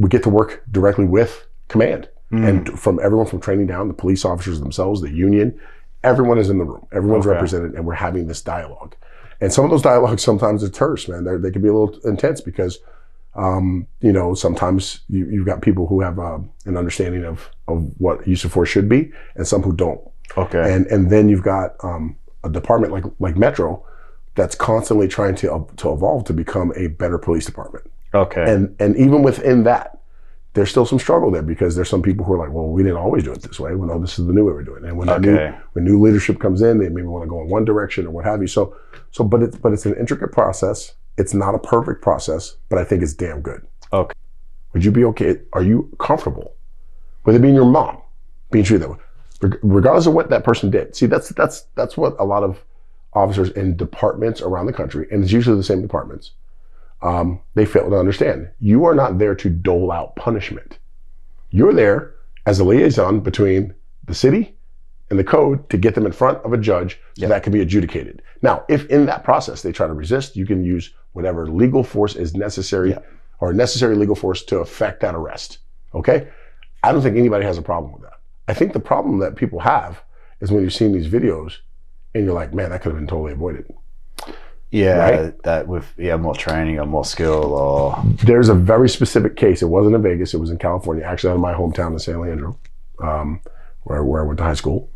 we get to work directly with command. And from everyone from training down, the police officers themselves, the union, everyone is in the room. Everyone's represented, and we're having this dialogue. And some of those dialogues sometimes are terse, man. They can be a little intense because, sometimes you've got people who have an understanding of what use of force should be, and some who don't. Okay. And then you've got a department like Metro that's constantly trying to evolve to become a better police department. Okay. And even within that, there's still some struggle there because there's some people who are like, well, we didn't always do it this way. Well, no, this is the new way we're doing it. And when new leadership comes in, they maybe want to go in one direction or what have you. But it's an intricate process. It's not a perfect process, but I think it's damn good. Okay. Would you be okay? Are you comfortable with it being your mom being treated that way, regardless of what that person did? See, that's what a lot of officers in departments around the country, and it's usually the same departments, they fail to understand. You are not there to dole out punishment. You're there as a liaison between the city and the code to get them in front of a judge so that can be adjudicated. Now, if in that process they try to resist, you can use whatever legal force is necessary or necessary legal force to effect that arrest. Okay? I don't think anybody has a problem with that. I think the problem that people have is when you're seeing these videos and you're like, man, that could have been totally avoided. Yeah, right? That with more training or more skill or... There's a very specific case. It wasn't in Vegas. It was in California, actually out of my hometown in San Leandro, where I went to high school.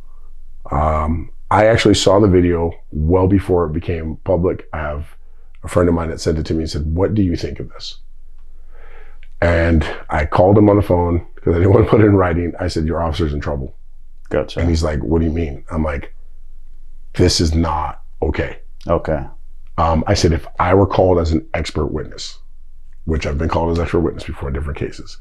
I actually saw the video well before it became public. I have a friend of mine that sent it to me and said, what do you think of this? And I called him on the phone because I didn't want to put it in writing. I said, your officer's in trouble. Gotcha. And he's like, what do you mean? I'm like, this is not okay. Okay. I said, if I were called as an expert witness, which I've been called as expert witness before in different cases,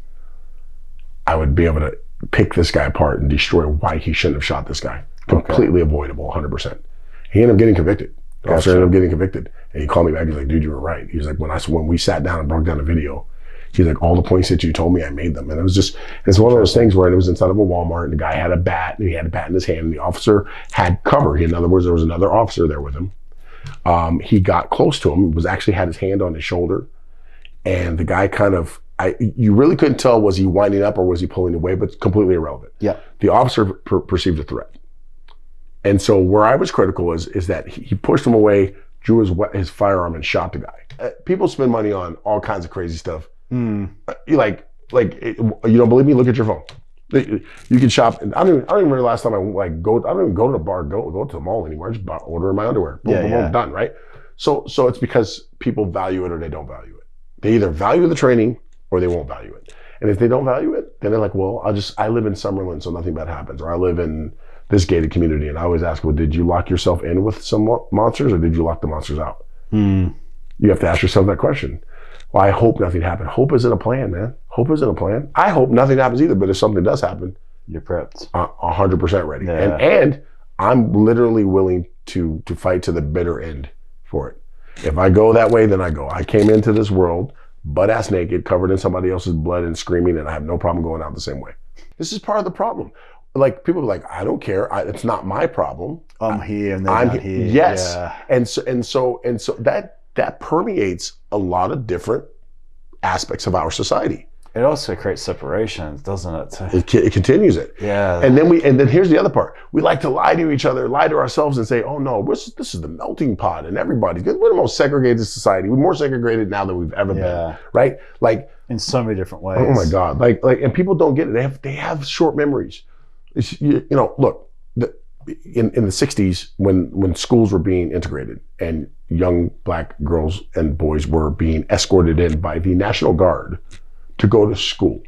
I would be able to pick this guy apart and destroy why he shouldn't have shot this guy. Completely avoidable, 100%. He ended up getting convicted. The officer ended up getting convicted. And he called me back. He's like, dude, you were right. He was like, when we sat down and broke down the video, he's like, all the points that you told me, I made them. And it's one of those things where it was inside of a Walmart and the guy had a bat and he had a bat in his hand and the officer had cover. In other words, there was another officer there with him. He got close to him, actually had his hand on his shoulder. And the guy you really couldn't tell, was he winding up or was he pulling away, but completely irrelevant. Yeah. The officer perceived a threat. And so where I was critical is that he pushed him away, drew his firearm and shot the guy. People spend money on all kinds of crazy stuff. You you don't believe me? Look at your phone. You can shop. And I don't even remember the last time I don't even go to the bar, go to the mall anymore. I just order in my underwear. Boom, boom, done, right? So it's because people value it or they don't value it. They either value the training or they won't value it. And if they don't value it, then they're like, well, I live in Summerlin, so nothing bad happens. Or I live in this gated community. And I always ask, well, did you lock yourself in with some monsters or did you lock the monsters out? You have to ask yourself that question. Well, I hope nothing happened. Hope isn't a plan, man. Hope isn't a plan. I hope nothing happens either, but if something does happen, you're prepped. 100% ready. Yeah. And I'm literally willing to fight to the bitter end for it. If I go that way, then I go. I came into this world butt-ass naked, covered in somebody else's blood and screaming, and I have no problem going out the same way. This is part of the problem. Like, people are like, I don't care. It's not my problem. I'm here and they're not here. Yes. Yeah. And so that permeates a lot of different aspects of our society. It also creates separations, doesn't it? It continues it. Yeah. And then here's the other part. We like to lie to each other, lie to ourselves and say, oh no, this is the melting pot and everybody. We're the most segregated society. We're more segregated now than we've ever been. Right? Like, in so many different ways. Oh my God. Like, and people don't get it. They have short memories. Look, in the 60s when schools were being integrated and young black girls and boys were being escorted in by the National Guard to go to school,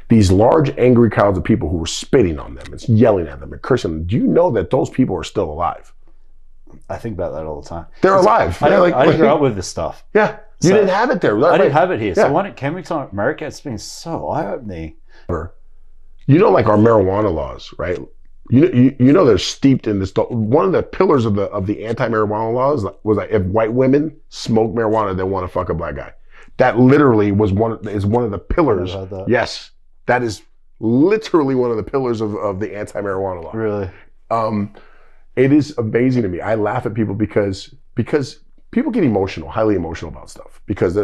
these large angry crowds of people who were spitting on them and yelling at them and cursing them, do you know that those people are still alive? I think about that all the time. They're alive. I didn't grow up with this stuff. Yeah. You didn't have it there. I didn't have it here. Yeah. So when it came to America, it's been so eye-opening. You know, like our marijuana laws, right? You know they're steeped in this. One of the pillars of the anti-marijuana laws was like, if white women smoke marijuana, they want to fuck a black guy. That literally is one of the pillars. Yes, that is literally one of the pillars of the anti-marijuana law. Really? It is amazing to me. I laugh at people because people get emotional, highly emotional about stuff. Because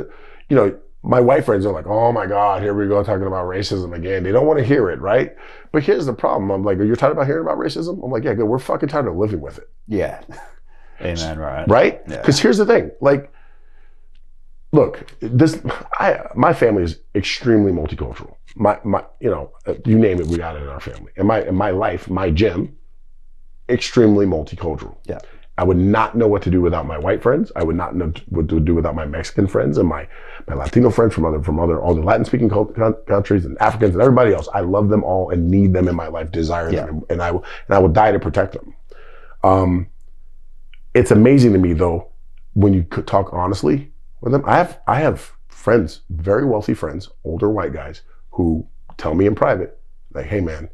my white friends are like, oh my God, here we go talking about racism again. They don't want to hear it, right? But here's the problem. I'm like, are you tired about hearing about racism? I'm like, yeah, good. We're fucking tired of living with it. Yeah. Amen, right? Right? Yeah. Because here's the thing. Like, look, my family is extremely multicultural. You name it, we got it in our family. And my life, my gym, extremely multicultural. Yeah. I would not know what to do without my white friends. I would not know what to do without my Mexican friends and my Latino friends from all the Latin speaking countries and Africans and everybody else. I love them all and need them in my life, desire them, and I will die to protect them. It's amazing to me though, when you could talk honestly with them. I have friends, very wealthy friends, older white guys who tell me in private, like, hey man,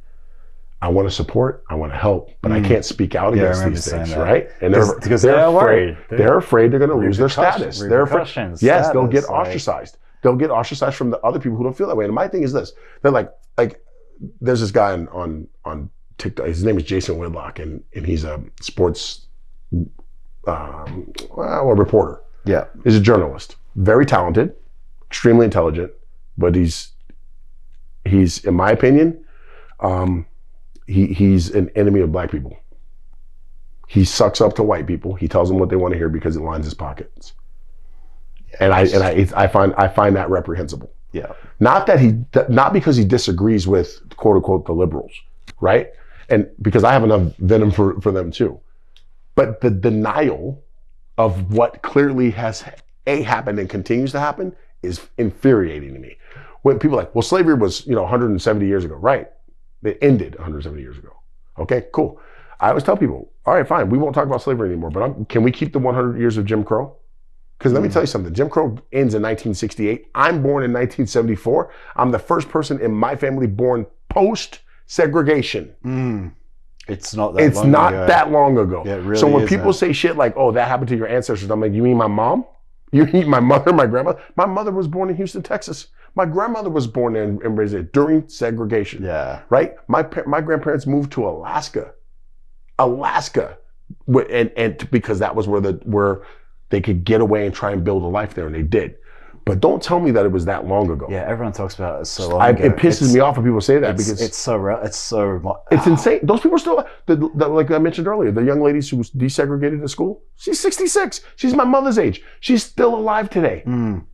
I want to support, I want to help, but I can't speak out against these things, right? And because they're worried. They're afraid they're going to lose their status. They're afraid. Yes, they'll get ostracized. They'll get ostracized from the other people who don't feel that way. And my thing is this: they're like there's this guy on TikTok. His name is Jason Whitlock, and he's a sports a reporter. Yeah, he's a journalist, very talented, extremely intelligent, but he's in my opinion. He's an enemy of black people. He sucks up to white people. He tells them what they want to hear because it lines his pockets. Yes. And I find that reprehensible. Yeah. Not because he disagrees with quote unquote the liberals, right? And because I have enough venom for them too. But the denial of what clearly has happened and continues to happen is infuriating to me. When people are like, well, slavery was 170 years ago, right? It ended 170 years ago. Okay, cool. I always tell people, all right, fine, we won't talk about slavery anymore, but can we keep the 100 years of Jim Crow? Because let me tell you something, Jim Crow ends in 1968. I'm born in 1974. I'm the first person in my family born post-segregation. It's not that long ago. Yeah, it really so when people say shit like, oh, that happened to your ancestors, I'm like, you mean my mom? You mean my mother, my grandmother? My mother was born in Houston, Texas. My grandmother was born and raised there during segregation. Yeah. Right? My grandparents moved to Alaska, and because that was where they could get away and try and build a life there, and they did. But don't tell me that it was that long ago. Yeah, everyone talks about it so long ago. It pisses me off when people say that because it's insane. Those people are still like I mentioned earlier. The young lady who was desegregated at school. She's 66. She's my mother's age. She's still alive today.